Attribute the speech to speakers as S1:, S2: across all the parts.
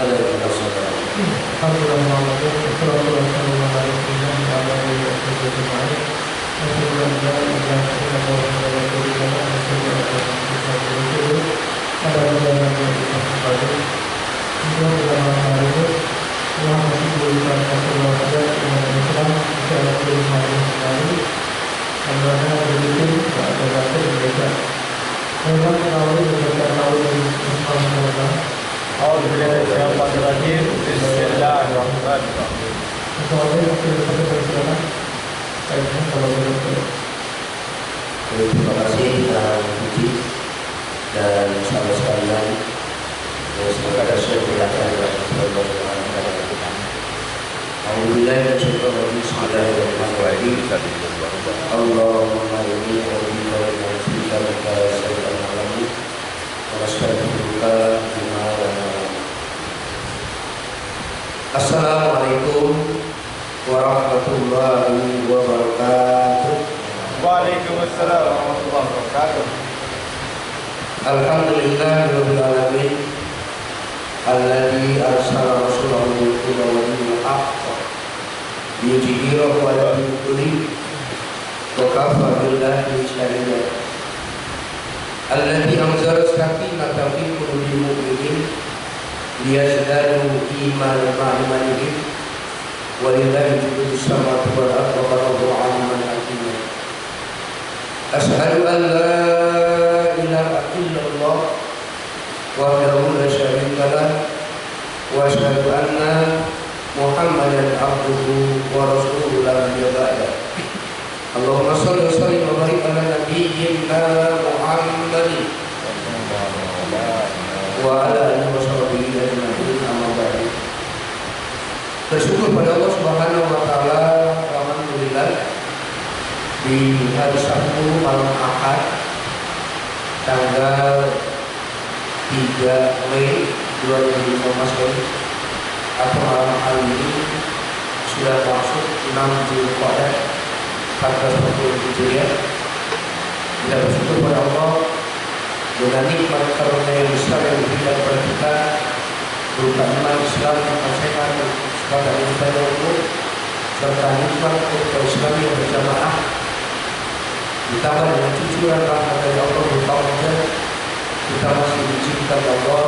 S1: alaihi wasallam. Terima kasih Puji dan sahabat sekalian. Semoga ada sesuatu yang Alhamdulillah dan syukur bagi Bismillahirrahmanirrahim. Allahumma inni a'udzubika min syarri ma sana'tu wa astaghfiruka bima la a'lamu. Assalamualaikum warahmatullahi wabarakatuh.
S2: Waalaikumsalam warahmatullahi wabarakatuh.
S1: Alhamdulillahirabbil alamin. Alladzi arsala rasulahu bil huda wa dinil haqq liyudhhirahu 'ala dini kullihi wa kafa billahi shahida. Alladzi anzala sakinata fi qulubil mu'minin liyazdadu imanan ma'a imanihim wa lillahi junudus samawati wal ardi wa kana Allahu 'aliman hakima. Asyhadu an la ilaha illallah wahdahu la syarika lah wa asyhadu anna Muhammadan abduhu wa rasuluhu la nabiyya ba'da. Allahumma shalli wa sallim wa barik ala nabiyyina Muhammadin wa ala alihi wa sahbihi ajma'in, amma ba'du. Bersyukur pada Allah Subhanahu wa taala, alhamdulillah di hari Sabtu malam Ahad tanggal 3 Mei 2015 atau malam hari ini sudah masuk 6 Zulqa'dah 1440 Hijriah. Kita bersyukur pada Allah dengan nikmat karunia yang besar yang diberikan kepada kita berupa iman Islam, sehat, kesempatan ibadah umum, serta nikmat Islam yang berjamaah, ditambah dengan cucuran rahmat dari Allah berupa hujan. Kita masih diizinkan Allah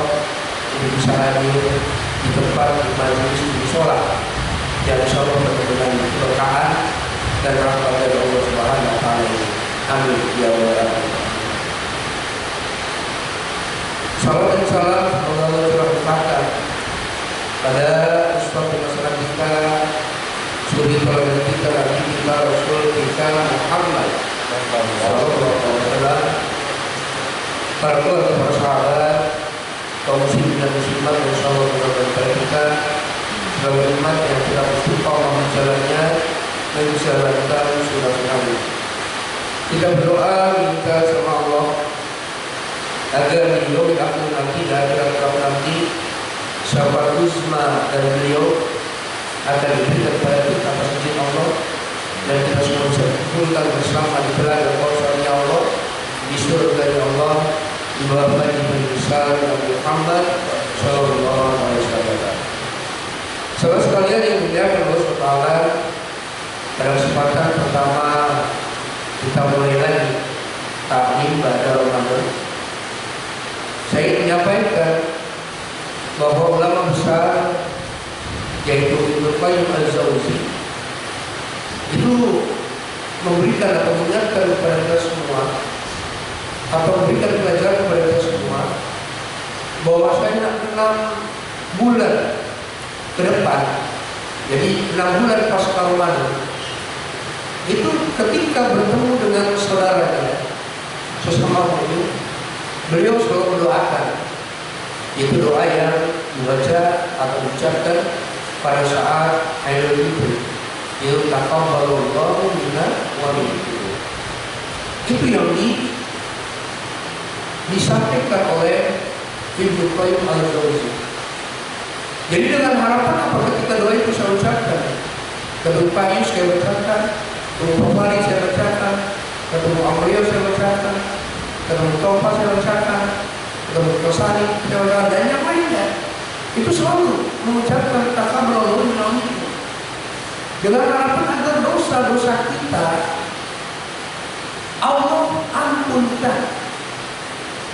S1: untuk bisa hadir di tempat di majelis di sholat yang insyaallah penuh dengan keberkahan dan rahmat dari Allah Subhanahu wa taala. Amin ya rabbal alamin. Salam dan salam semoga Allah curahkan pada uswatun hasanah kita, suri teladan kita, nabi kita, rasul kita Muhammad sallallahu alaihi wasallam, para keluarga, para sahabat, kaum muslimin dan muslimat yang insyaallah kepada kita sebagai umat yang telah istiqamah menjalannya dan menjalankan sunnah-sunnahnya. Kita berdoa minta sama Allah agar di yaumil akhir nanti, di akhirat kaum nanti, syafaat uzma dari beliau akan diberikan kepada kita atas izin Allah, dan kita semua bisa kumpulkan bersama di telaga kausarnya Allah di surga Allah di bawah naungan besar Nabi Muhammad sallallahu alaihi wasallam. Saudara sekalian yang dimuliakan Allah Subhanahu wa taala, pada kesempatan pertama kita mulai lagi taklim pada Ramadan. Saya ingin menyampaikan bahwa ulama besar yaitu Ibnu Qayyim al-Jauzi itu memberikan atau mengingatkan kepada kita semua atau memberikan pelajaran kepada kita semua bahwasanya 6 bulan ke depan, jadi 6 bulan pasca Ramadan itu ketika bertemu dengan saudaranya sesama mukmin, beliau selalu mendoakan, itu doa yang dibaca atau diucapkan pada saat Idul Fitri, yaitu taqabbalallahu minna wa minkum. Itu yang disampaikan oleh Ibnu Qayyim al-Jauzi. Jadi dengan harapan apa ketika doa itu saya ucapkan, ketemu Pak Yus saya bacakan, ketemu Pak Mari saya bacakan, ketemu Amriyo saya bacakan, ketemu Topa saya bacakan, ketemu Tosani saya bacakan, dan yang lainnya. itu selalu mengucapkan taqabbalallahu minna minkum, dengan harapan agar dosa-dosa kita Allah ampunkan.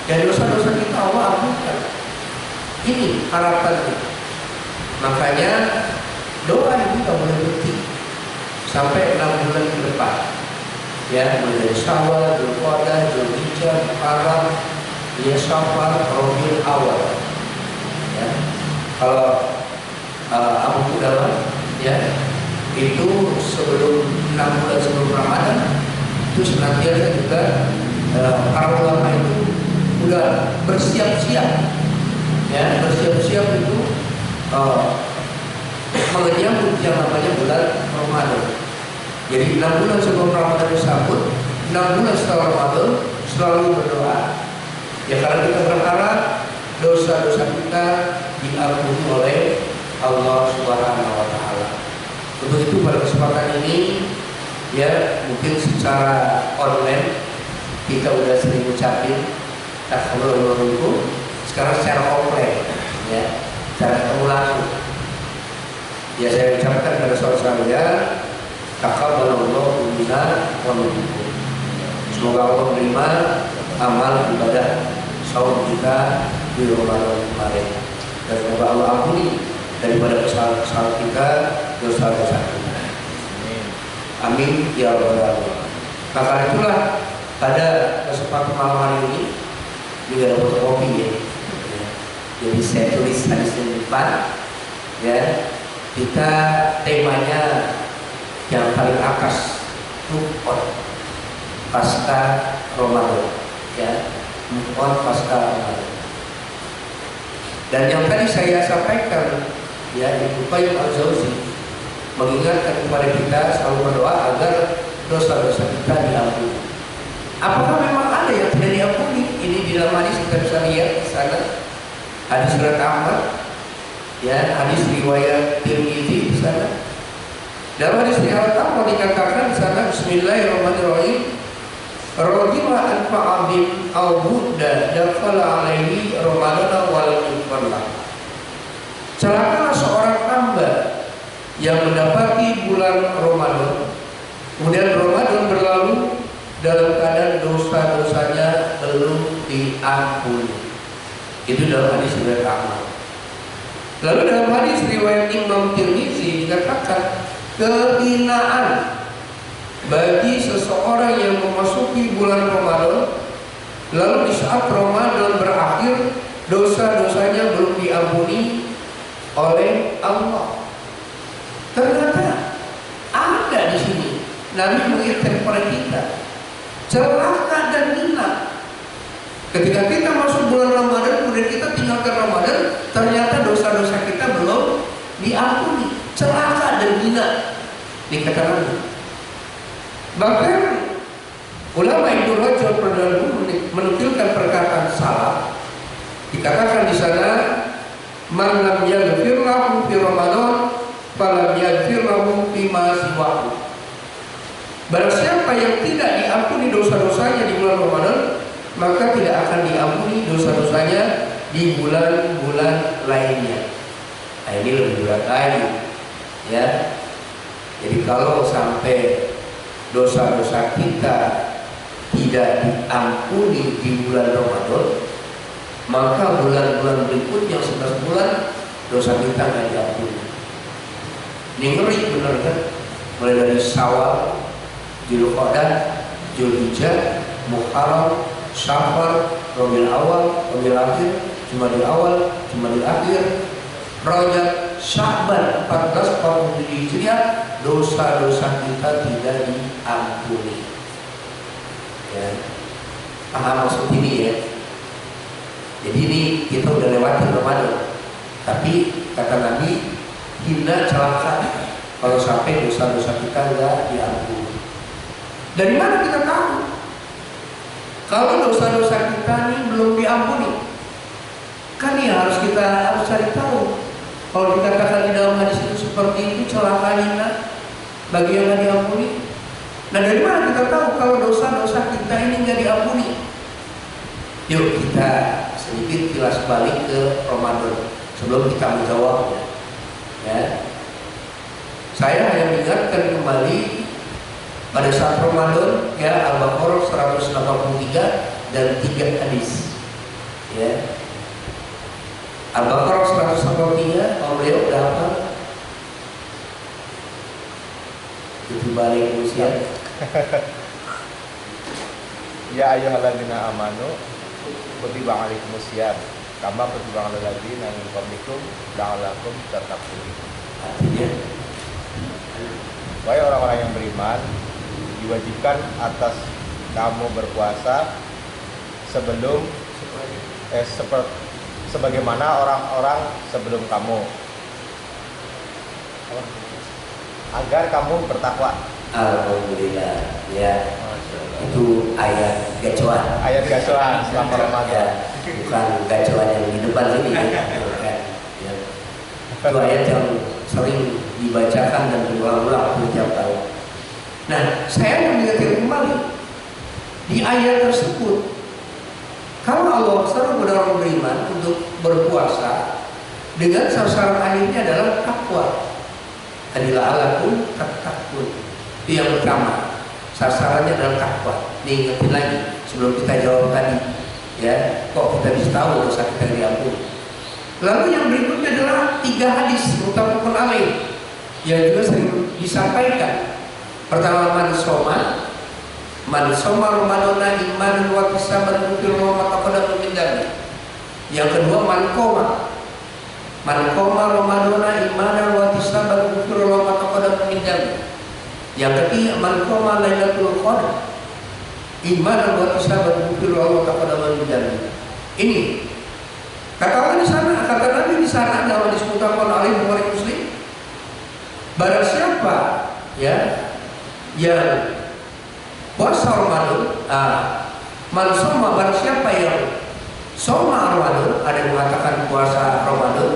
S1: Dan dosa-dosa kita Allah ampunkan. Ini harapannya. Makanya doa ini tidak boleh berhenti sampai 6 bulan ke depan. Ya, mulai Syawal, Dzulqa'dah, Dzulhijjah, Muharram, Safar, Rabiul Awal. Ya. Kalau Abu Qudamah ya, itu sebelum 6 bulan sebelum Ramadan itu senantiasa juga para ulama itu udah bersiap-siap, ya, bersiap-siap itu menyambut yang namanya bulan Ramadan. Jadi 6 bulan sebelum Ramadan disambut, 6 bulan setelah Ramadan selalu berdoa. Ya, karena kita berharap dosa-dosa kita diampuni oleh Allah Subhanahu wa Ta'ala. Untuk itu pada kesempatan ini, ya, mungkin secara online kita udah sering ucapin taqabbalallahu minkum. Sekarang secara offline, ya, secara ketemu langsung, ya, saya ucapkan pada saudara-saudara, taqabbalallahu minna wa minkum. Semoga Allah menerima amal ibadah saum kita di Ramadan kemarin, dan semoga Allah ampuni daripada kesalahan kita, dosa-dosa kita. Amin ya rabbal alamin. Maka itulah pada kesempatan malam hari ini juga ada fotokopi, ya. Jadi saya tulis hadis di depan, ya. Kita temanya yang paling akas, move on pasca Ramadan, ya, move on pasca Ramadan. Dan yang tadi saya sampaikan, ya, Ibnu Qayyim Al-Jauzi mengingatkan kepada kita selalu berdoa agar dosa-dosa kita diampuni. Apakah memang ada yang tidak diampuni? Ini di dalam hadis kita bisa lihat di sana. Hadis riwayat Ahmad, ya, hadis riwayat Tirmidzi di sana. Dalam hadis riwayat Ahmad dikatakan di sana, Bismillahirrahmanirrahim, Rajima anfa'abin au budda dakhala alaihi Ramadana wal yufalla. Celakalah seorang hamba yang mendapati bulan Ramadan, kemudian Ramadan berlalu dalam keadaan dosa-dosanya belum diampuni. Itu dalam hadis riwayat Ahmad. Lalu dalam hadis riwayat Imam Tirmidzi dikatakan kehinaan bagi seseorang yang memasuki bulan Ramadan, lalu di saat Ramadan berakhir dosa-dosanya belum diampuni oleh Allah. Ternyata ada di sini Nabi mengingatkan kepada kita, celaka dan hina ketika kita masuk bulan Ramadan, kemudian kita tinggalkan Ramadan, ternyata dosa-dosa kita belum diampuni. Celaka dan hina dikatakan. Bahkan ulama Ibnu Rajab menukilkan perkataan salaf, dikatakan di sana, man lam yaghfir lahu fi Ramadan falam yaghfir lahu fi ma siwahu. Barang siapa yang tidak diampuni dosa-dosanya di bulan Ramadan, maka tidak akan diampuni dosa-dosanya di bulan-bulan lainnya. Nah, ini lebih berat lagi, ya. Jadi kalau sampai dosa-dosa kita tidak diampuni di bulan Ramadan, maka bulan-bulan berikutnya 11 bulan dosa kita nggak diampuni. Ini ngeri benar kan? Mulai dari Syawal, Dzulqa'dah, Dzulhijjah, Muharram, Safar, Rabiul Awal, Rabiul Akhir, Jumadil Awal, Jumadil Akhir, Rajab, Sya'ban, 14-47 Hijriah, dosa-dosa kita tidak diampuni. Ya, paham maksud ini, ya? Jadi ini kita udah lewati Ramadan, tapi kata Nabi, hina celaka kalau sampai dosa-dosa kita nggak diampuni. Dari mana kita tahu kalau dosa-dosa kita ini belum diampuni? Kan ya harus cari tahu. Kalau dikatakan di dalam hadis itu seperti itu, celaka hina bagi yang nggak diampuni. Nah, dari mana kita tahu kalau dosa-dosa kita ini nggak diampuni? Yuk kita sedikit kilas balik ke Ramadan sebelum kita menjawabnya. Ya. Saya hanya mengingatkan kembali pada saat Ramadan, ya, Al-Baqarah 183 dan 3 hadis. Ya. Al-Baqarah 183, kalau beliau udah apa? Itu balik usia.
S2: Ya ayyuhalladzina amanu kutiba alaikumusiyam kama kutiba alal ladzina min qablikum la'allakum tattaqun.
S1: Artinya,
S2: Wahai orang-orang yang beriman, diwajibkan atas kamu berpuasa sebelum sebagaimana orang-orang sebelum kamu, agar kamu bertakwa.
S1: alhamdulillah, ya. Itu ayat gacuan.
S2: Ayat gacuan selama Ramadan.
S1: Ya, bukan gacuan yang di depan sini. Ya. Ya. Itu ayat yang sering dibacakan dan diulang-ulang setiap tahun. Nah, saya mengingatkan kembali di ayat tersebut, kalau Allah seru orang beriman untuk berpuasa dengan sasaran akhirnya adalah takwa. Adilah alakum takwa. Itu yang pertama. Sasarannya adalah takwa. Diingetin lagi sebelum kita jawab tadi, ya, kok kita bisa tahu dosa kita diampuni. Lalu yang berikutnya adalah 3 hadis muttafaqun alaih yang juga sering disampaikan. Pertama, man soma ramadana imanan wa ihtisaban ghufira lahu ma taqaddama min dhanbi. Yang kedua, man qoma ramadana imanan wa ihtisaban ghufira lahu ma taqaddama min dhanbi. Yang ketiga, man qoma lailatul qadar imanan wa ihtisaban ghufira lahu ma taqaddama min dhanbi. Ini kata Allah di sana, kata Nabi di sana dalam diskutasi oleh Bukhari Muslim. Barang siapa, ya, yang puasa Ramadan, man soma, barang siapa yang soma Ramadan, ada yang mengatakan puasa Ramadan,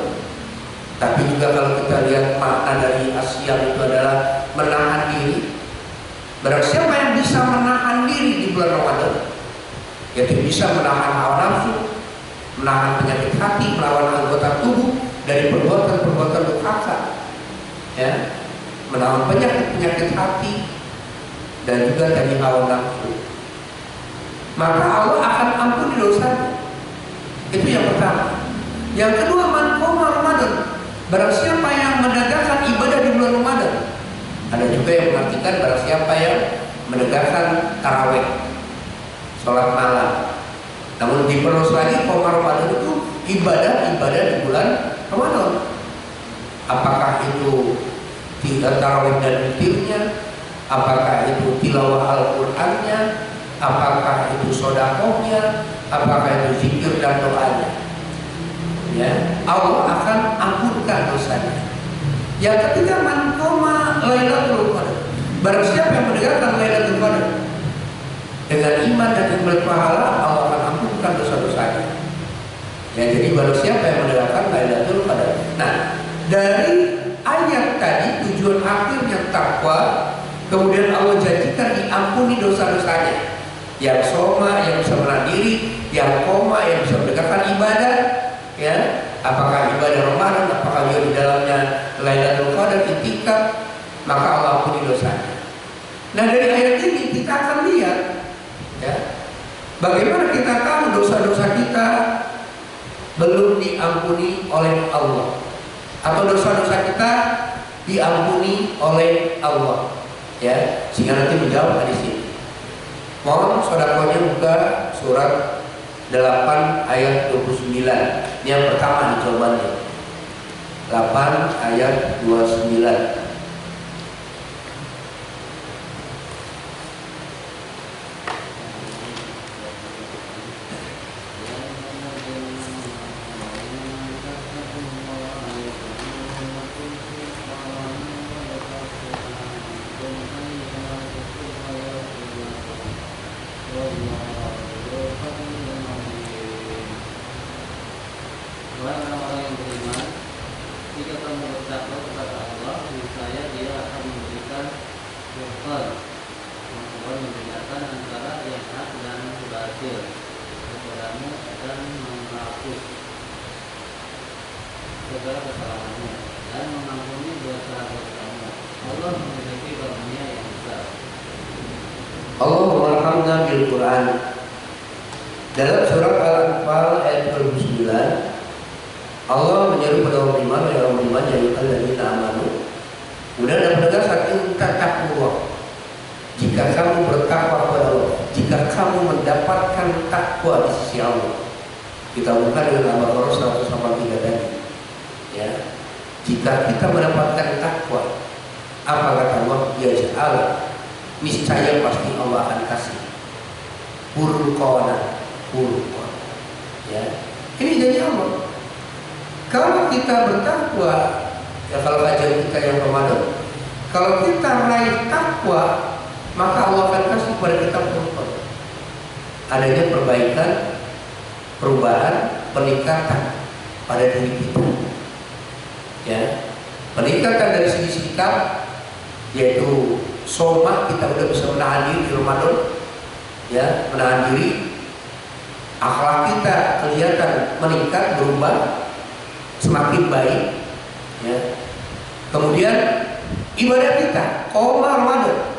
S1: tapi juga kalau kita lihat makna dari asyam itu adalah menahan diri. Barang siapa yang bisa menahan diri di bulan Ramadan, yaitu bisa menahan hawa nafsu, menahan penyakit hati, melawan anggota tubuh dari perbuatan-perbuatan durhaka, ya, menahan penyakit hati dan juga dari hawa nafsu, maka Allah akan ampuni dosanya. Itu yang pertama. Yang kedua, man qoma Ramadan, barang siapa yang menegakkan ibadah di bulan Ramadan. Ada juga yang mengartikan barang siapa yang menegakkan tarawih, sholat malam. Namun diperluas lagi, qoma Ramadan itu ibadah-ibadah di bulan Ramadan. Apakah itu tarawih dan witirnya, apakah itu tilawah Al-Qur'annya, apakah itu sedekahnya, apakah itu zikir dan doanya, ya, Allah akan ampunkan dosanya. Yang ketiga, man qoma lailatul qadar, barang siapa yang menegakkan lailatul qadar dengan iman dan jumlah pahala, Allah akan ampunkan dosa-dosanya. Ya, jadi barang siapa yang menegakkan lailatul qadar. Nah, dari ayat tadi tujuan akhirnya takwa, kemudian Allah janjikan diampuni dosa-dosanya. Yang soma, yang bisa menahan diri, yang koma, yang bisa menegakkan ibadah, ya, apakah ibadah Ramadan, apakah juga di dalamnya Lailatul Qadar, i'tikaf, maka Allah ampuni dosanya. Nah, dari ayat ini kita akan lihat, ya, bagaimana kita tahu dosa-dosa kita belum diampuni oleh Allah, atau dosa-dosa kita diampuni oleh Allah, ya, sehingga nanti menjawab hadis ini. Mohon sedekahnya buka surat 8 ayat 29. Ini yang pertama di jawabannya. 8 ayat 29.
S3: Orang yang beriman, jika kamu bertakwa kepada Allah, bisa segala kesalahannya dan mengampuni dosa-dosanya. Allah memiliki karunia yang besar.
S1: Allah merhamna bil Quran. Dalam surat Al-Anfal ayat 29, Allah menyeru pada orang beriman, ya orang beriman, ya ayyuhalladzina amanu. Kemudian ada penegasan taqwa. Jika kamu bertakwa kepada Allah, jika kamu mendapatkan takwa di sisi Allah. Kita buka dengan Al-Baqarah 183 tadi. Ya. Jika kita mendapatkan takwa, apa kata Allah? Ya Allah, niscaya pasti Allah akan kasih furqana. Ya. Ini janji Allah. Kalau kita bertakwa, ya kalau kajian kita yang Ramadan, kalau kita raih takwa, maka Allah akan kasih kepada kita furqan. Adanya perbaikan, perubahan, peningkatan pada diri kita. Ya. Peningkatan dari segi sikap, yaitu soma, kita udah bisa menahan diri di Ramadan, ya, menahan diri. Akhlak kita kelihatan meningkat, berubah, semakin baik, ya. Kemudian ibadah kita, koma Ramadan,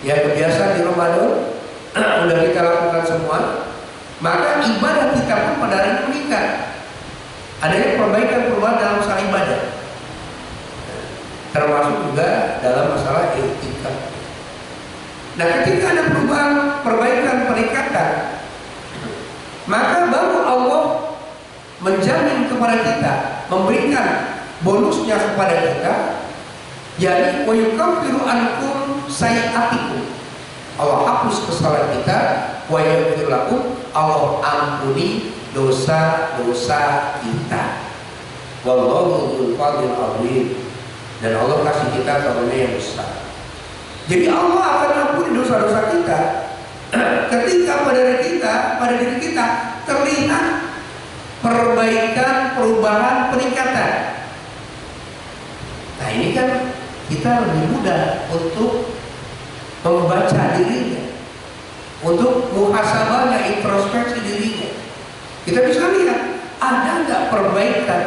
S1: ya, kebiasaan di Ramadan udah kita lakukan semua, maka ibadah kita pun pada hari ini meningkat. Adanya perbaikan-perubahan dalam masalah ibadah, termasuk juga dalam masalah etika. Nah, ketika ada perubahan, perbaikan, peningkatan, maka baru Allah menjamin kepada kita, memberikan bonusnya kepada kita, yakni wa yukaffiru ankum sayi'atikum. Allah hapus kesalahan kita, wa yaghfir lakum, Allah ampuni dosa-dosa kita. Wallahu dzul fadlil azim. Dan Allah kasih kita karunia yang besar. Jadi Allah akan ampuni dosa-dosa kita ketika pada diri kita terlihat perbaikan, perubahan, peningkatan. Nah, ini kan kita lebih mudah untuk membaca dirinya, untuk muhasabahnya, introspeksi dirinya. Kita bisa lihat ada nggak perbaikan,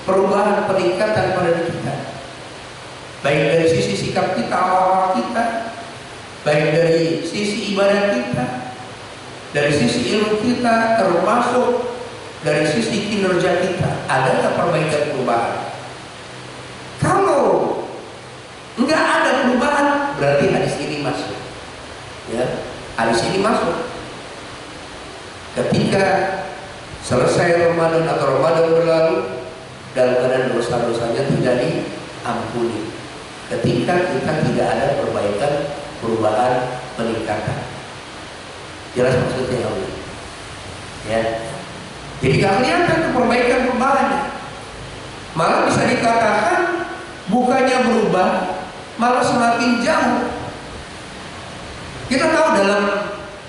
S1: perubahan, peningkatan pada diri kita, baik dari sisi sikap kita, awal kita, baik dari sisi ibadah kita, dari sisi ilmu kita, termasuk dari sisi kinerja kita. Ada nggak perbaikan, perubahan? Kalau nggak ada perubahan, berarti hadis ini masuk. Ya, hadis ini masuk. Ketika selesai Ramadan atau Ramadan berlalu, dalam keadaan dosa-dosanya tidak diampuni. Ketika kita tidak ada perbaikan, perubahan, peningkatan. Jelas maksudnya Allah. Ya. Jadi gak kelihatan perbaikan, perubahannya. Malah bisa dikatakan bukannya berubah, malah semakin jauh. Kita tahu dalam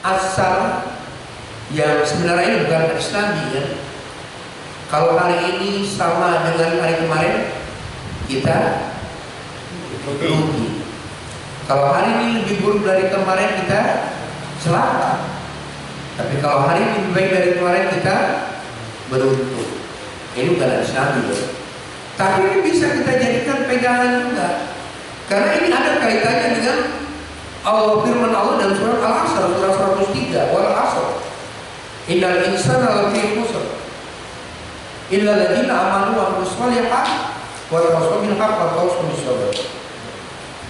S1: asal yang sebenarnya ini bukan hadis Nabi, ya. Kalau hari ini sama dengan hari kemarin, kita rugi. Kalau hari ini lebih buruk dari kemarin, kita celaka. Tapi kalau hari ini lebih baik dari kemarin, kita beruntung. Ini bukan hadis Nabi, ya. Tapi ini bisa kita jadikan pegangan juga, karena ini ada kaitannya dengan Allah, firman Allah dalam surat Al-Asr, surat 103, wal asr innal insana lafi khusr illa alladziina aamanu wa 'amilus shalihaati wa tawassaw bil haqqi wa tawassaw bis sabr.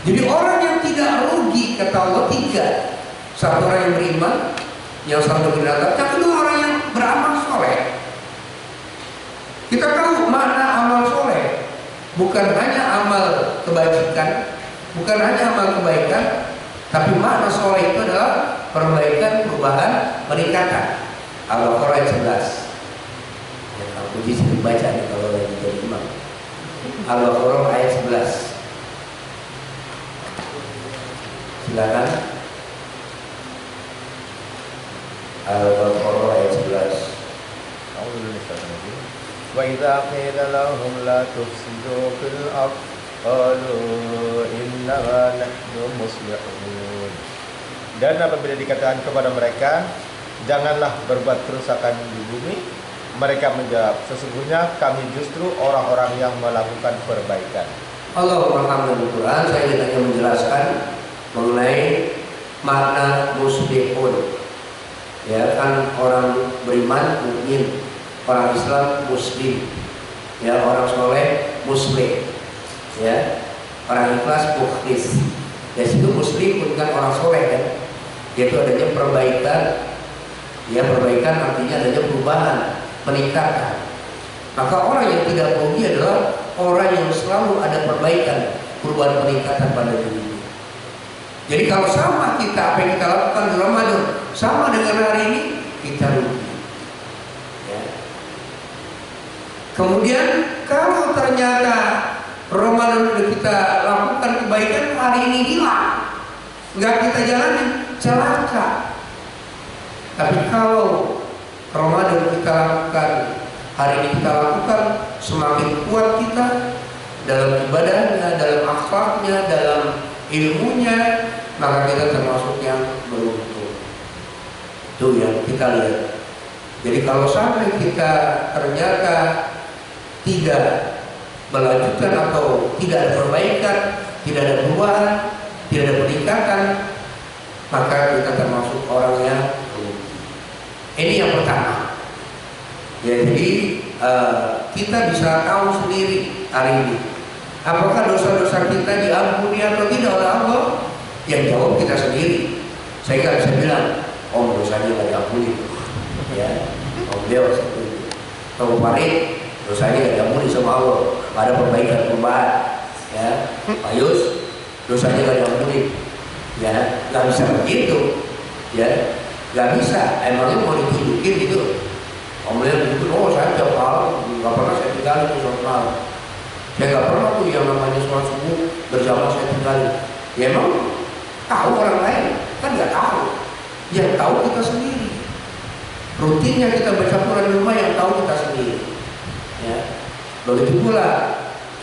S1: Jadi orang yang tidak rugi, kata Allah, tiga. Satu orang yang beriman, yang satu binatang, yang kedua orang yang beramal soleh. Kita tahu makna amal soleh bukan hanya amal kebajikan, bukan hanya amal kebaikan, tapi makna soleh itu adalah perbaikan, perubahan, peningkatan. Al-Baqarah ayat 11. Ya, kalau puji sering baca nih kalau lagi jadi imam. Al-Baqarah ayat 11. Silakan. Al-Baqarah ayat 11.
S2: Wa idza qila lahum la tufsidu fil ardh qalu innama nahnu muslihun. Dan apabila dikatakan kepada mereka, janganlah berbuat kerusakan di bumi, Mereka menjawab, sesungguhnya kami justru orang-orang yang melakukan perbaikan.
S1: Allah memahami Al-Quran. Saya ingin hanya menjelaskan mengenai makna muslihun. Ya kan, orang beriman mukmin, orang Islam muslim, ya orang soleh muslim, ya orang ikhlas mukhlis. Ya situ muslim bukan orang soleh kan, yaitu adanya perbaikan. Ya perbaikan artinya adanya perubahan, peningkatan. Maka orang yang tidak rugi adalah orang yang selalu ada perbaikan, perubahan, peningkatan pada dirinya. Jadi kalau sama kita, apa yang kita lakukan di Ramadan sama dengan hari ini, kita rugi. Ya. Kemudian kalau ternyata Ramadan udah kita lakukan kebaikan, hari ini hilang, nggak kita jalanin, celaka. Tapi kalau Ramadan kita lakukan, hari ini kita lakukan, semakin kuat kita dalam ibadahnya, dalam akhlaknya, dalam ilmunya, maka kita termasuk yang beruntung. Itu yang kita lihat. Jadi kalau sampai kita ternyata tidak melanjutkan atau tidak ada perbaikan, tidak ada perubahan, tidak ada peningkatan, maka kita termasuk orang yang rugi. Ini yang pertama. Ya, jadi kita bisa tahu sendiri hari ini apakah dosa-dosa kita diampuni atau tidak oleh Allah. Yang jawab kita sendiri. Saya nggak bisa bilang, om dosanya nggak diampuni, ya. Om beliau seperti itu. Kalau Farid dosanya nggak diampuni sama Allah, nggak ada perbaikan, ya. Pak Yus dosanya nggak diampuni, ya. Nggak bisa begitu, ya. Nggak bisa. Emangnya mau ditunjukin gitu? Om beliau itu, oh saya tiap malam nggak pernah saya tinggalin tuh sholat malam. Saya nggak pernah tuh yang namanya sholat subuh berjamaah saya tinggalin. Ya emang tahu orang lain? Kan nggak tahu. Yang tahu kita sendiri. Rutinnya kita baca Quran di rumah, yang tahu kita sendiri. Ya. Begitu pula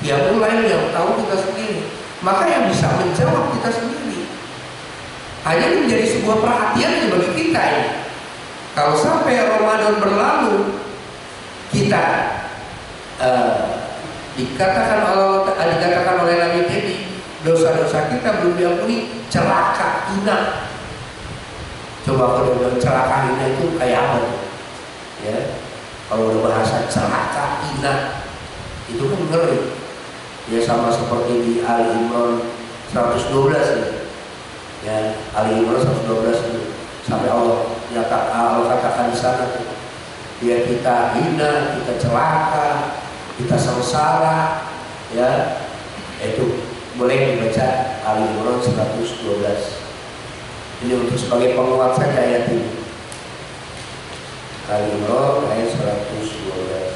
S1: qiyamul lail yang tahu kita sendiri. Maka yang bisa menjawab kita sendiri. Hanya menjadi sebuah perhatian bagi kita ini. Kalau sampai Ramadan berlalu, kita dikatakan oleh Nabi tadi, dosa-dosa kita belum diampuni, celaka, hina. Coba kalau udah celaka, hina itu kayak apa? Ya, kalau udah bahasa celaka, hina, itu kan ngeri. Ya sama seperti di Ali Imran 112 ya, Ali Imran 112 itu sampai Allah katakan di sana, ya kita hina, kita celaka, kita sengsara, ya itu boleh dibaca Ali Imran 112. Ini untuk sebagai penguat saja ayat ini. Ali Imran ayat 112.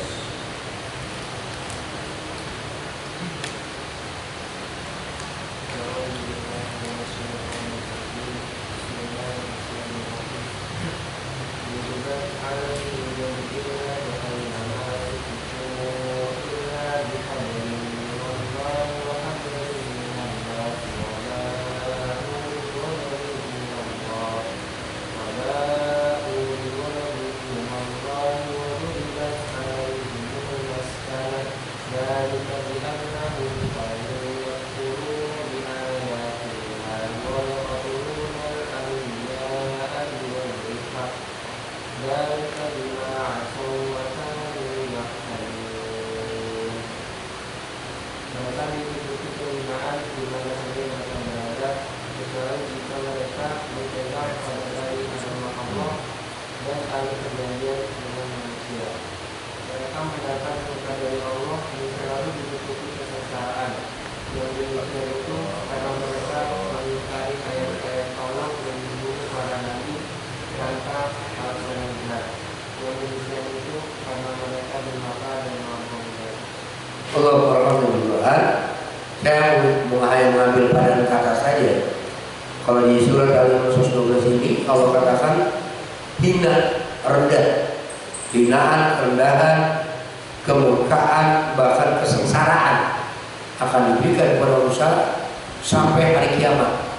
S1: Saya mengambil pada kata saja. Kalau di surat Al-Imran 112 ini Allah katakan hina, rendah, hinaan, rendahan, kemurkaan, bahkan kesengsaraan akan diberikan kepada manusia sampai hari kiamat,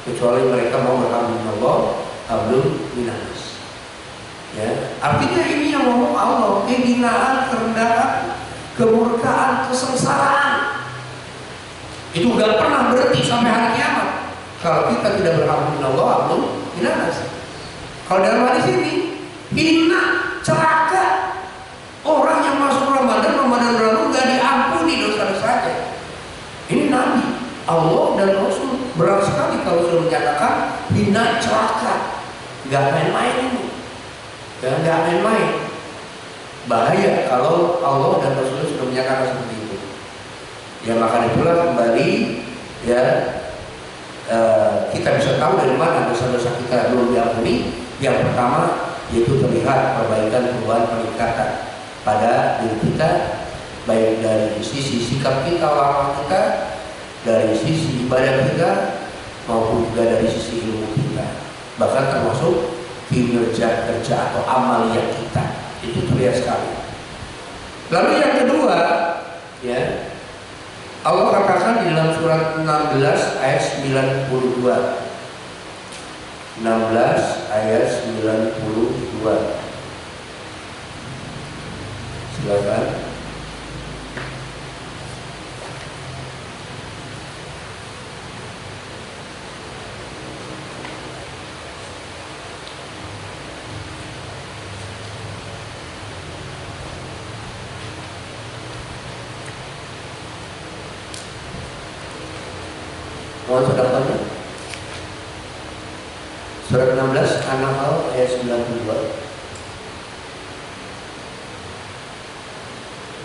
S1: kecuali mereka mau berhamdulillah hablum minas. Ya, artinya ini yang ngomong Allah, kehinaan, kerendahan, kemurkaan, kesengsaraan. Itu gak pernah berhenti sampai hari kiamat. Kalau kita tidak berhamdulillah, amun hina. Kalau dalam hadis ini, hina, celaka. Orang yang masuk Ramadan berlalu gak diampuni dosa-dosanya. Ini Nabi, Allah dan Rasul berat sekali kalau sudah menyatakan hina, celaka. Gak main-main ini. Dan gak main-main. Bahaya kalau Allah dan Rasul sudah menyatakan seperti itu. Ya maka itulah kembali ya kita bisa tahu dari mana dosa-dosa kita belum diampuni. Yang pertama yaitu terlihat perbaikan, perubahan, peningkatan pada diri kita, baik dari sisi sikap kita, lama kita, dari sisi ibadah kita, maupun juga dari sisi ilmu kita, bahkan termasuk kinerja kerja atau amalia kita, itu terlihat sekali. Lalu yang kedua, ya Allah katakan di dalam surat 16 ayat 92. 16 ayat 92. Silakan. Mohon sedekahnya. Surat 16 An-Nahl ayat 92.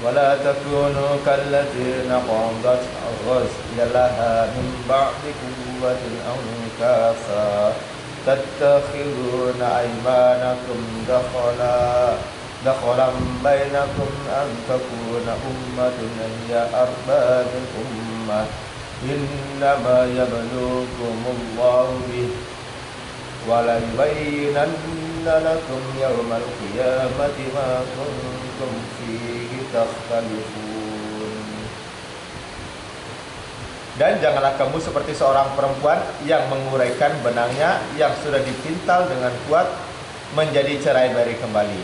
S2: ولا تكونوا كالذين قضت غزلها من بعد قوة أنكاثا تتخذون أيمانكم دخلا بينكم أن تكون أمة هي أربى من أمة إنما يبلوكم الله به وليبينن لكم يوم القيامة ما كنتم فيه تختلفون. Dan janganlah kamu seperti seorang perempuan yang menguraikan benangnya yang sudah dipintal dengan kuat menjadi cerai-berai kembali.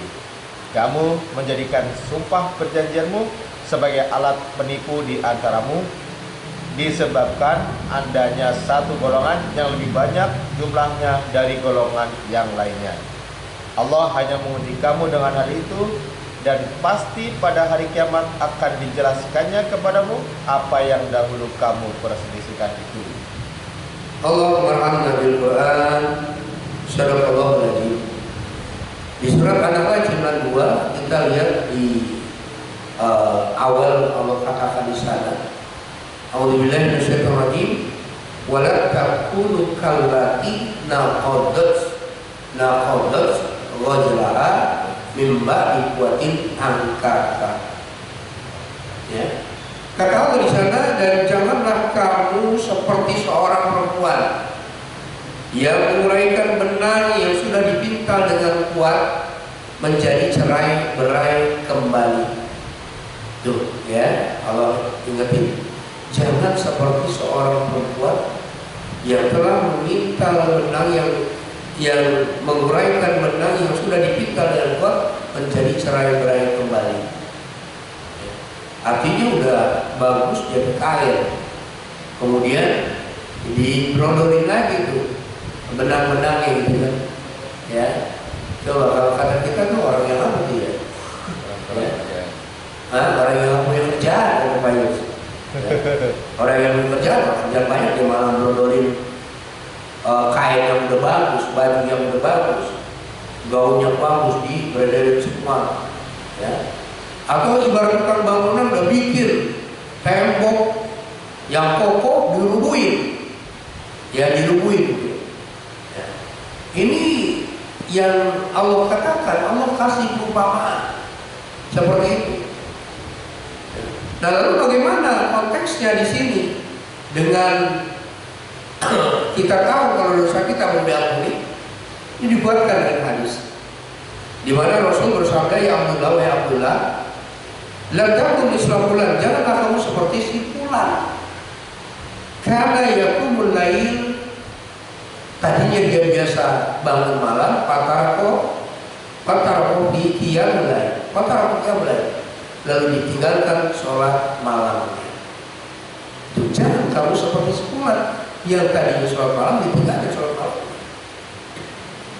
S2: Kamu menjadikan sumpah perjanjianmu sebagai alat penipu di antaramu, disebabkan adanya satu golongan yang lebih banyak jumlahnya dari golongan yang lainnya. Allah hanya menguji kamu dengan hal itu, dan pasti pada hari kiamat akan dijelaskannya kepadamu apa yang dahulu kamu perselisihkan itu.
S1: Allah merhamna bil Quran, sadaqallahu alazim. Di surat An-Nahl 92 kita lihat di awal Allah katakan di sana, A'udzubillahi minasyaitonir rajim. Wala takunu kallati naqadat ghazlaha min ba'di quwwatin ankatha. Ya. Kata Allah di sana, dan janganlah kamu seperti seorang perempuan yang menguraikan benang yang sudah dipintal dengan kuat menjadi cerai-berai kembali. Tuh, ya, Allah ingetin. Jangan seperti seorang perempuan yang telah memintal benang yang menguraikan benang yang sudah dipintal dengan kuat menjadi cerai-berai kembali. Artinya udah bagus jadi kain, kemudian diberodorin lagi tuh benang-benangnya gitu kan. Ya, coba kalau kata kita tuh orang yang apa tuh ya? Orang yang punya kerjaan apa ya? Orang yang kerjaan banyak dia malah berodorin kain yang udah bagus, baju yang udah bagus, gaun yang bagus diberedarin semua, ya. Atau ibarat tukang bangunan udah bikin tembok yang kokoh dirubuhin, ya dirubuhin. Ya. Ini yang Allah katakan, Allah kasih perumpamaan seperti itu. Nah, lalu bagaimana konteksnya di sini dengan kita tahu kalau dosa kita belum diampuni? Ini dibuatkan dengan hadis di mana Rasul bersabda, ya Abdullah, ya Abdullah, la takun misla fulan, janganlah kamu seperti si fulan. Karena yaqumul lail, tadinya dia biasa bangun malam, patako Fataraku bi qiyamil lail. Fataraku qiyamul lail. Lalu ditinggalkan sholat malamnya. Itu jangan kamu seperti sepulan yang tadinya sholat malam ditinggalkan sholat malam.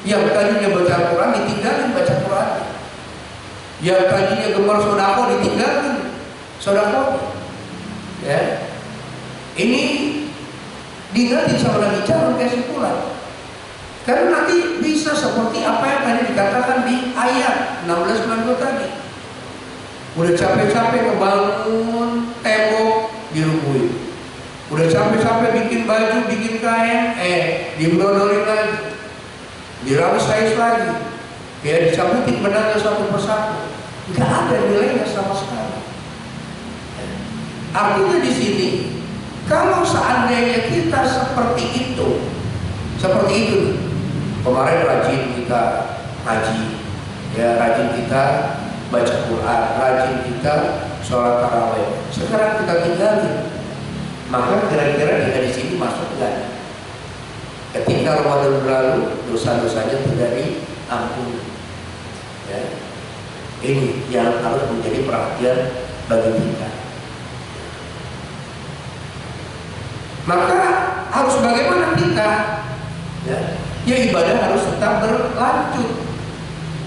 S1: Yang tadinya baca Quran ditinggalkan baca Quran. Yang tadinya gemar sodako ditinggalkan sodako. Ya, ini diganti sama Nabi, jangan kayak sepulan. Karena nanti bisa seperti apa yang tadi dikatakan di ayat 16-90 tadi. Udah capek-capek ngebangun tembok dirubuhin. Udah capek-capek bikin baju, bikin kain, dibrodorin lagi, dirabis-rabis lagi, ya dicabutin benangnya satu persatu. Nggak ada nilainya sama sekali. Artinya di sini, kalau seandainya kita seperti itu, kemarin rajin kita ngaji, ya rajin kita baca Quran, rajin kita sholat tarawih. Sekarang kita tinggalin, maka kira-kira kita di sini masuk enggak? Ketika Ramadan berlalu, dosa-dosanya tidak diampuni. Ya. Ini yang harus menjadi perhatian bagi kita. Maka harus bagaimana kita? Ya ibadah harus tetap berlanjut.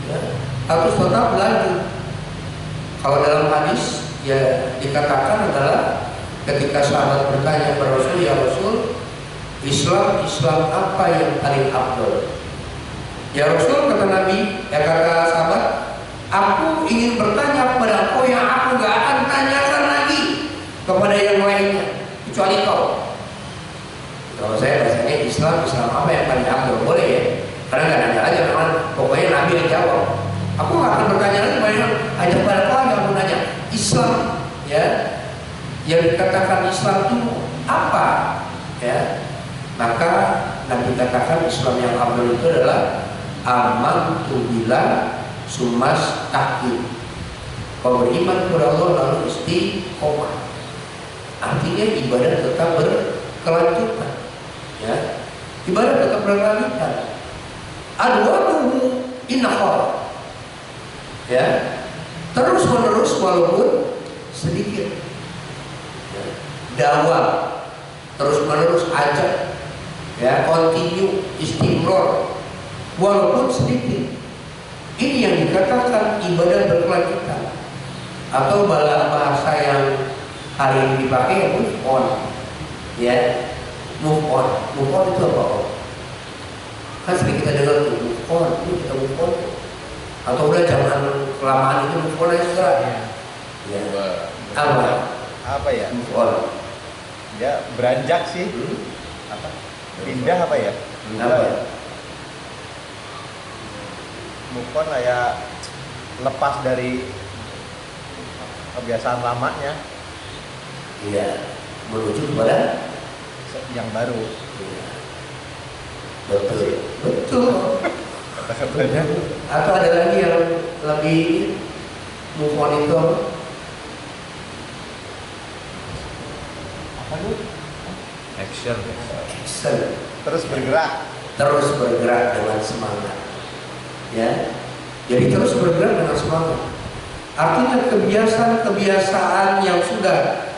S1: Ya, harus tetap berlanjut. Kalau dalam hadis ya dikatakan adalah ketika sahabat bertanya kepada Rasul, ya Rasul, Islam apa yang paling afdol? Ya Rasul, kata Nabi, ya kata sahabat, aku ingin bertanya kepada engkau yang aku gak akan tanyakan lagi kepada yang lainnya kecuali kau. Kalau saya rasanya Islam apa yang paling afdol? Boleh ya? Karena gak nanya aja, memang pokoknya Nabi yang jawab. Aku gak akan bertanya lagi kepada aja pada kau yang aku nanya. Islam, ya, yang dikatakan Islam itu apa? Ya, maka Nabi katakan Islam yang afdol itu adalah amantu billah sumas takin. Kau beriman kepada Allah lalu istiqomah. Artinya ibadah tetap berkelanjutan. Ya, ibadah tetap berkelanjutan. Adwamuhu innahar. Ya, terus menerus walaupun sedikit. Ya, dakwah terus menerus ajak. Ya, continue, istimror walaupun sedikit. Ini yang dikatakan ibadah berkelanjutan. Atau bahasa yang hari ini dipakai move on. Ya, move on. Move on itu apa? Kan sering kita dengar tuh move on, ini kita move on. Atau udah jangan kelamaan itu move on aja segera. Ya. Apa ya? Move on.
S2: Ya beranjak sih. Apa? Pindah apa ya?
S1: Apa ya?
S2: Move on lah ya, lepas dari kebiasaan lamanya.
S1: Iya, menuju kepada
S2: yang baru.
S1: Iya. Betul.
S2: Kata-katanya.
S1: Atau ada lagi yang lebih move on itu apa tuh?
S2: Action.
S1: Terus bergerak dengan semangat. Ya, jadi terus bergerak dengan semangat. Artinya kebiasaan yang sudah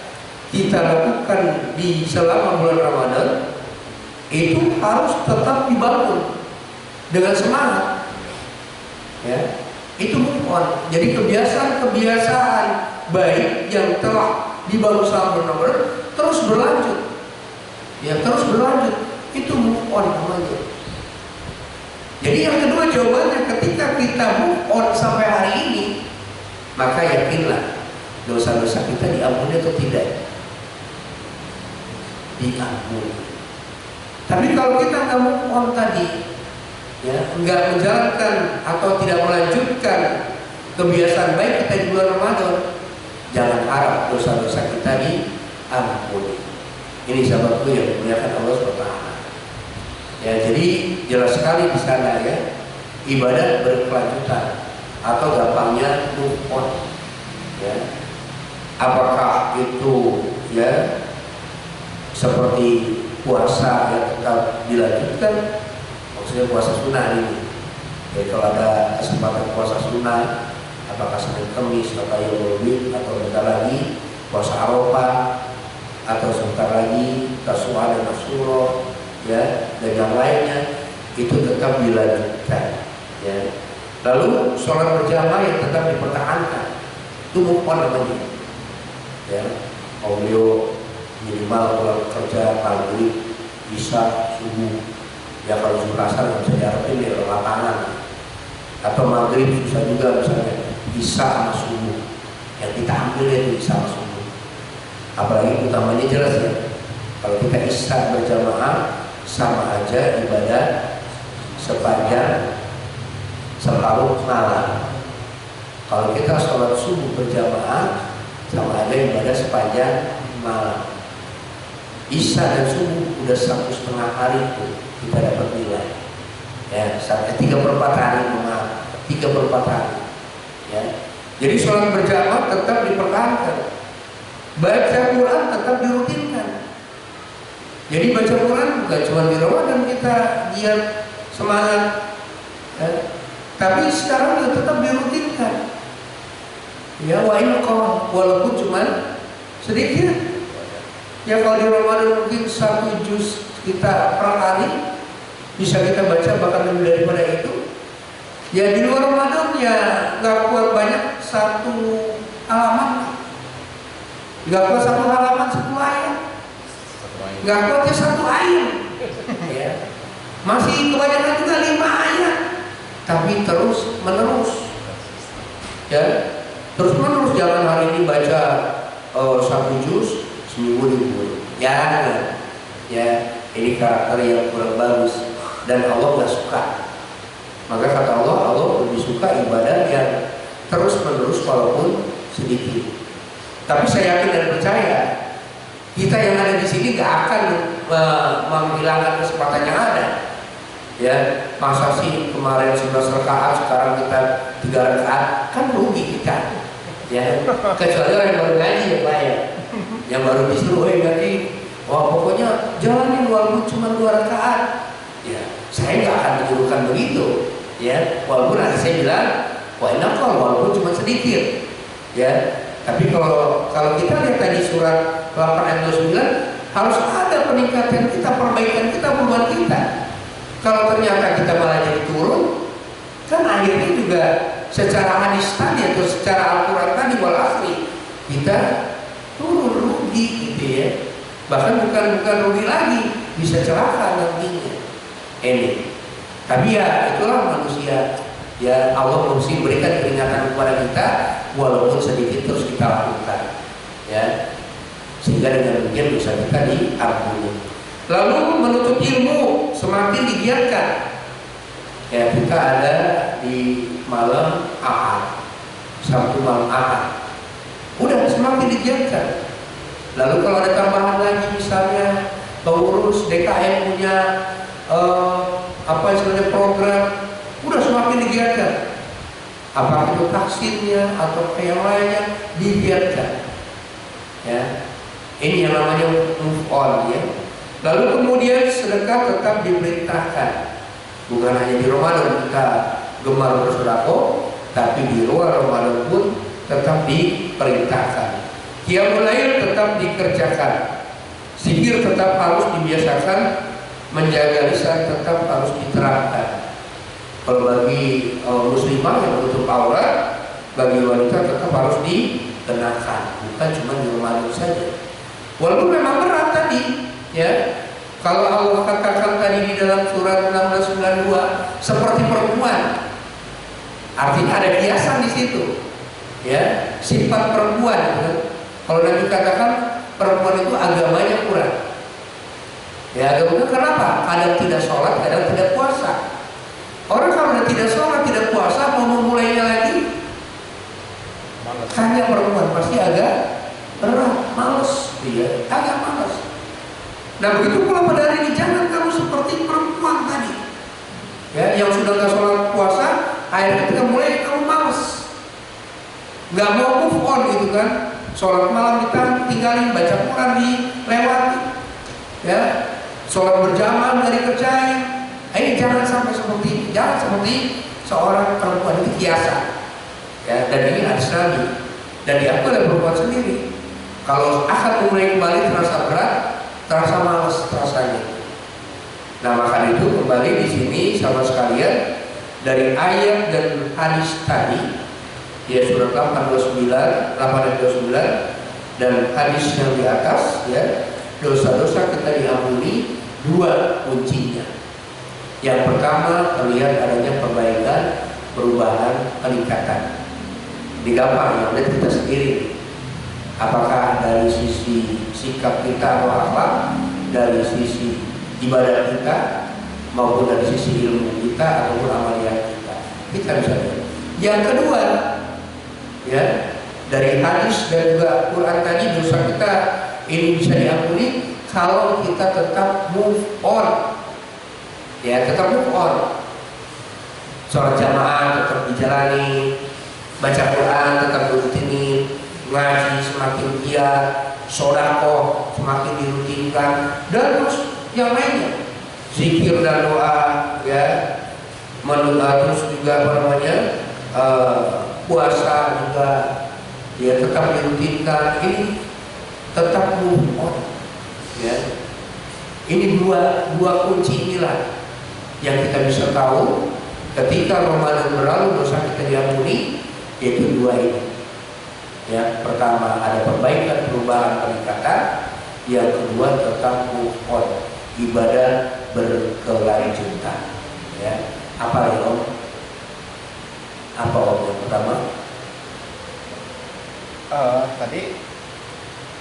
S1: kita lakukan di selama bulan Ramadan itu harus tetap dibangun dengan semangat. Ya, itu move on. Jadi kebiasaan baik yang telah dibangun selama bulan Ramadan terus berlanjut. Ya, terus berlanjut. Itu move on namanya. Jadi yang kedua jawabannya, ketika kita move on sampai hari ini, maka yakinlah dosa-dosa kita diampuni atau tidak? Diampuni. Tapi kalau kita nggak move on tadi, ya, nggak menjalankan atau tidak melanjutkan kebiasaan baik kita di bulan Ramadan, jangan harap dosa-dosa kita diampuni. Ini sahabatku yang dimuliakan Allah SWT. Ya, jadi jelas sekali di sana ya, ibadah berkelanjutan atau gampangnya move on. Ya, apakah itu ya seperti puasa yang tetap dilanjutkan, maksudnya puasa sunnah ini Jadi kalau ada kesempatan puasa sunnah, apakah Senin Kemis atau Yaumul Bid atau bentar lagi puasa Arafah atau sebentar lagi Tasu'a dan Asyura, ya, dan yang lainnya itu tetap dilanjutkan, ya. Lalu sholat berjamaah yang tetap dipertahankan, itu mukmin namanya, ya. Beliau minimal pulang kerja maghrib, isya, subuh, ya kalau subuh asar nggak bisa diharapin di lapangan, atau maghrib susah juga misalnya isya sama subuh, yang kita ambil itu isya sama subuh. Apalagi utamanya jelas ya, kalau kita isya berjamaah sama aja ibadah sepanjang separuh malam. Kalau kita sholat subuh berjamaah sama aja ibadah sepanjang malam. Isya dan subuh udah 1,5 hari itu kita dapat nilai, ya, sampai 3/4 hari, 3/4 hari, ya. Jadi sholat berjamaah tetap dipertahankan, baca Quran tetap dirutinkan. Jadi baca Quran bukan cuma di Ramadan kita giat semangat, ya, tapi sekarang juga tetap dirutinkan. Ya, walaupun cuma sedikit. Ya kalau di Ramadan mungkin 1 juz kita per hari bisa kita baca, bahkan lebih daripada itu. Ya di luar Ramadan ya nggak kuat banyak 1 halaman, nggak kuat 1 halaman 1 ayat, nggak kuatnya 1 ayat, ya. Masih kebanyakan juga 5 ayat, tapi terus menerus, ya, terus menerus. Jangan hari ini baca 1 juz seminggu libur, ya, ini karakter yang kurang bagus dan Allah nggak suka. Maka kata Allah lebih suka ibadah yang terus menerus walaupun sedikit. Tapi saya yakin dan percaya kita yang ada di sini nggak akan menghilangkan kesempatan yang ada. Ya, masa sih kemarin 11 rakaat sekarang kita 3 rakaat, kan rugi kita. Ya, kecuali orang yang baru ngaji ya Pak ya. Yang baru disuruh ngaji, wah pokoknya jalanin walaupun cuma 2 rakaat. Ya, saya nggak akan menyuruhkan begitu. Ya, walaupun nanti saya bilang, wah enak kok walaupun cuma sedikit. Ya, tapi kalau kita lihat tadi surat 8 ayat 29, harus ada peningkatan kita, perbaikan kita, perubahan kita. Kalau ternyata kita malah jadi turun, kan akhirnya juga secara hadis tadi atau secara Al-Quran tadi wal asri kita turun, rugi gitu ya. Bahkan bukan rugi lagi, bisa celaka nantinya. Ini. Tapi ya itulah manusia. Ya Allah mesti berikan peringatan kepada kita walaupun sedikit terus kita lakukan. Ya. Sehingga dengan demikian dosa kita diampuni. Lalu menuntut ilmu semakin digiatkan. Ya, kita ada di malam Ahad, Sabtu malam Ahad, udah semakin digiatkan. Lalu kalau ada tambahan lagi misalnya pengurus DKM punya apa istilahnya program, udah semakin digiatkan. Apakah itu vaksinnya atau yang lainnya digiatkan. Ya, ini yang namanya move on ya. Lalu kemudian sedekah tetap diperintahkan. Bukan hanya di Ramadan kita gemar bersedekah, tapi di luar Ramadan pun tetap diperintahkan. Qiyamul Lail tetap dikerjakan. Zikir tetap harus dibiasakan, menjaga lisan tetap harus diterapkan. Kalau bagi muslimah yang menutup aurat, bagi wanita tetap harus dikenakan, bukan cuma di Ramadan saja. Walaupun memang berat tadi, ya. Kalau Allah katakan tadi di dalam surat 1692 seperti perempuan, artinya ada kiasan di situ, ya, sifat perempuan. Ya. Kalau Nabi katakan perempuan itu agamanya kurang, ya agamanya kenapa? Kadang tidak sholat, kadang tidak puasa. Orang kalau tidak sholat, tidak puasa, mau memulainya lagi, hanya perempuan pasti agak berat, males, ya, agak males. Nah begitu pula pada hari ini jangan kamu seperti perempuan tadi, ya, yang sudah nggak sholat puasa, akhirnya ketika mulai kamu males, nggak mau move on gitu kan, sholat malam kita tinggalin, baca Quran dilewati, ya, sholat berjamaah dari kerjain. Jangan sampai seperti ini, jangan seperti seorang perempuan itu biasa, ya, dan ini hadis Nabi dan diakui oleh perempuan sendiri. Kalau akan memulai kembali terasa berat, terasa malas rasanya. Nah maka itu kembali di sini sama sekalian dari ayat dan hadis tadi, ya surat 829 dan hadis yang di atas, ya, dosa-dosa kita diampuni dua kuncinya. Yang pertama terlihat adanya perbaikan, perubahan, peningkatan. Ini gampang ya, lihat kita sendiri. Apakah dari sisi sikap kita atau apa, dari sisi ibadah kita, maupun dari sisi ilmu kita ataupun amalia kita bisa lihat. Yang kedua, ya, dari hadis dan juga Quran tadi, dosa kita ini bisa diampuni kalau kita tetap move on. Ya, tetap move on. Sholat jamaah tetap dijalani, baca Quran tetap dirutinin, ngaji semakin giat, sedekah semakin dirutinkan, dan terus yang lainnya, zikir dan doa, ya, terus juga apa namanya, puasa juga, ya, tetap dirutinkan. Ini tetap move on, ya. Ini dua kunci inilah yang kita bisa tahu ketika Ramadan berlalu dosa kita diampuni, yaitu dua ini. Ya, pertama ada perbaikan, perubahan, peningkatan. Yang kedua tetap move on, ibadah berkelanjutan. Ya, apa ya Om? Apa Om yang pertama?
S2: Tadi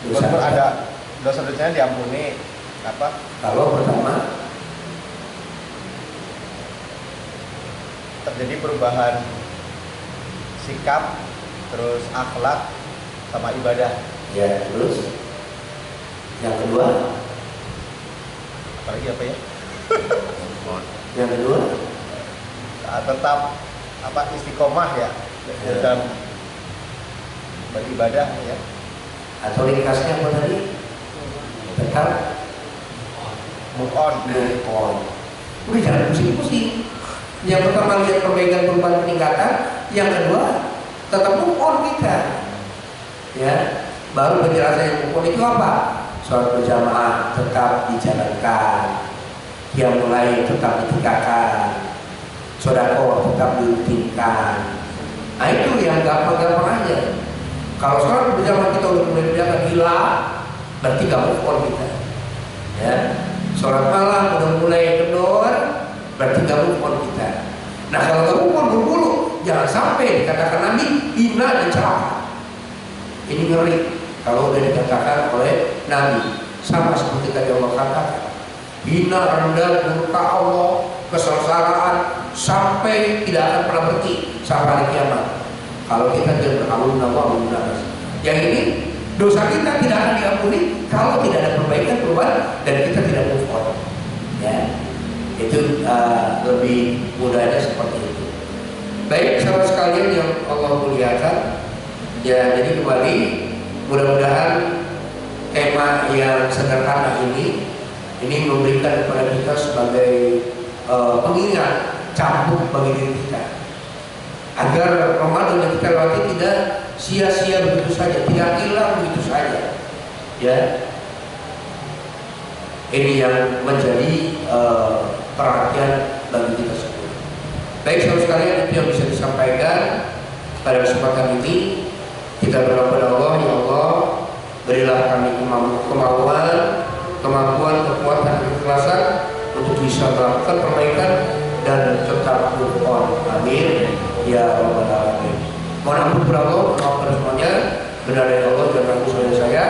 S1: Dosa
S2: ada dosa-dosanya diampuni. Apa?
S1: Kalau pertama
S2: terjadi perubahan sikap, terus akhlak sama ibadah.
S1: ya, terus yang kedua,
S2: Apalagi apa ya?
S1: yang kedua
S2: Tetap apa, istiqomah ya, dalam beribadah ya.
S1: atau ringkasnya apa tadi? Tetap
S2: Move on.
S1: move on. Udah jangan pusing-pusing. Yang pertama lihat perbaikan, perubahan, peningkatan. Yang kedua tetap move on kita. Ya, baru penjelasan yang move on itu apa? Sholat berjamaah tetap dijalankan, yang mulai tetap ditingkatkan, sedekah tetap dirutinkan. Nah itu yang gampang-gampang aja. Kalau sholat berjamaah kita udah mulai berjalan hilang, berarti gak move on kita. Ya, sholat malam udah mulai kendor, berarti gak move on kita. Nah kalau gak move on buru-buru, jangan sampai dikatakan Nabi hina dan celaka. Ini ngeri kalau udah dikatakan oleh Nabi. Sama seperti tadi Allah katakan, hina, rendah, murka Allah, kesengsaraan sampai tidak akan pernah berhenti sampai hari kiamat. Kalau kita tidak beralun-alun, yang ini dosa kita tidak akan diampuni kalau tidak ada perbaikan, perubahan, dan kita tidak move on. Ya, itu lebih mudahnya seperti itu. Baik sahabat sekalian yang Allah muliakan, ya, jadi kembali mudah-mudahan tema yang sederhana ini memberikan kepada kita sebagai pengingat cambuk bagi diri kita, agar Ramadan yang kita lewati tidak sia-sia begitu saja, tidak hilang begitu saja. Ya, ini yang menjadi perhatian bagi kita semua. Baik saudara sekalian, itu yang bisa disampaikan pada kesempatan ini. Kita berdoa kepada Allah, ya Allah, berilah kami kemampuan, kekuatan, keikhlasan untuk bisa melakukan perbaikan dan tetap move on. Amin ya rabbal alamin. Mohon ampun kepada Allah, maafkan semuanya. Benar dari Allah dan ragu saya.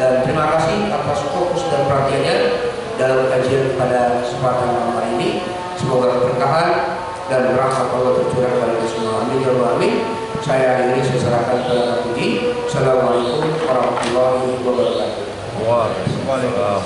S1: Dan terima kasih atas fokus dan perhatiannya dalam kajian pada kesempatan malam ini. Semoga keberkahan dan rahmat Allah tercurah kepada kita semua. Amin ya rabbal alamin. Saya ini serahkan kepada Tuhan. Assalamualaikum warahmatullahi wabarakatuh.
S2: Waalaikumsalam.